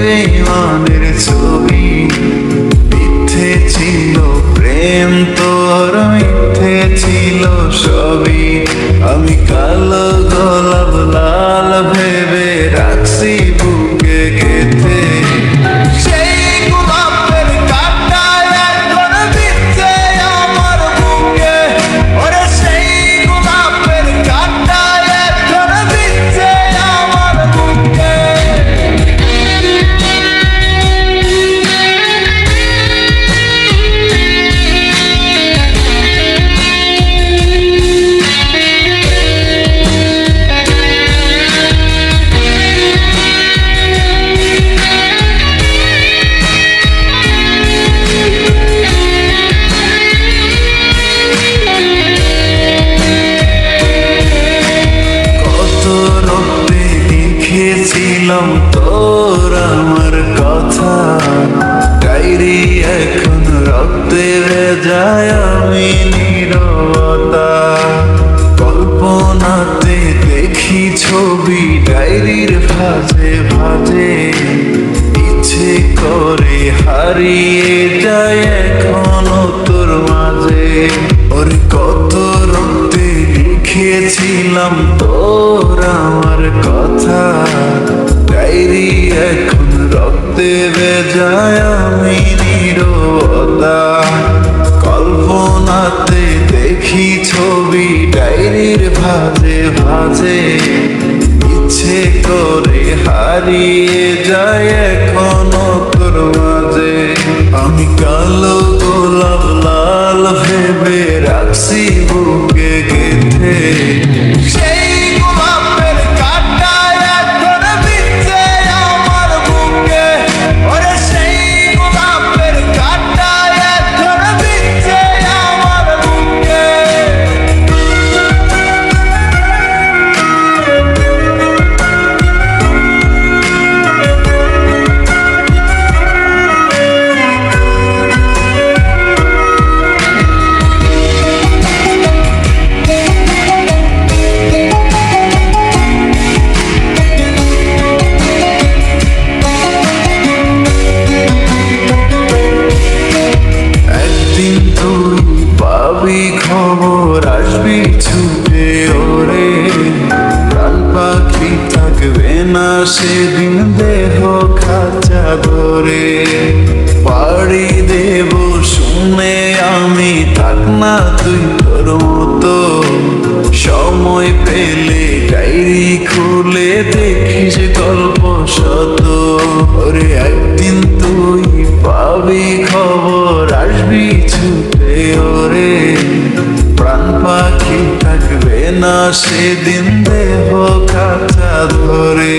বেঈমানের ছবি। মিথ্যে ছিল প্রেম তোর, মিথ্যে ছিল সবই। আমি কালো গোলাপ লাল ভেবে রাখছি বুকে গেঁথে। সেই গোলাপের কাঁটায় এখন বিঁধছে আমার বুকে। ওরে সেই গোলাপের কাঁটায় এখন বিঁধছে আমার বুকে। লিখেছিলাম তোর আমার কথা, ডায়েরি এখন রক্তে ভেজায় আমি নীরবতা। কল্পনাতে দেখি ছবি ডায়েরির ভাঁজে ভাঁজে, ইচ্ছে করে হারিয়ে যায় এখনো তোর মাঝে। ওরে কত রক্তে লিখেছিলাম তোর আমার কথা, ডায়েরি এখন রক্তে ভেজায় আমি নীরবতা। কল্পনাতে দেখি ছবি ডায়েরির ভাঁজে ভাঁজে, ইচ্ছে করে হারিয়ে যায় এখনো তোর মাঝে। আমি কালো গোলাপ লাল ভেবে রাখছি বুকে গেঁথে। সেই গোলাপের কাঁটায় এখন বিঁধছে আমার বুকে। ওরে সেই গোলাপের কাঁটায় এখন বিঁধছে আমার বুকে। পাবি খবর আসবি ছুটে ওরে, প্রাণ পাখি থাকবে না সেদিন দেহ খাঁচা ধরে। পাড়ি দেব শুনে আমি, থাক না তুই তোর মতো। সময় পেলে ডায়েরি খুলে দেখিস গল্প শত। ওরে একদিন তুই পাবি খবর আসবি ছুটে ওরে, প্রাণ পাখি থাকবে না সেদিন দেহ খাঁচা ধরে।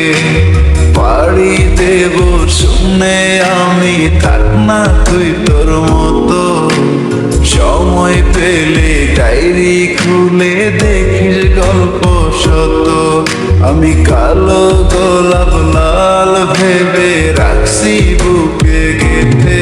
পাড়ি দেব শুনে আমি, থাক না তুই তোর মতো। সময় পেলে ডায়েরি খুলে দেখিস গল্প শত। আমি কালো গোলাপ লাল ভেবে রাখছি বুকে গেঁথে।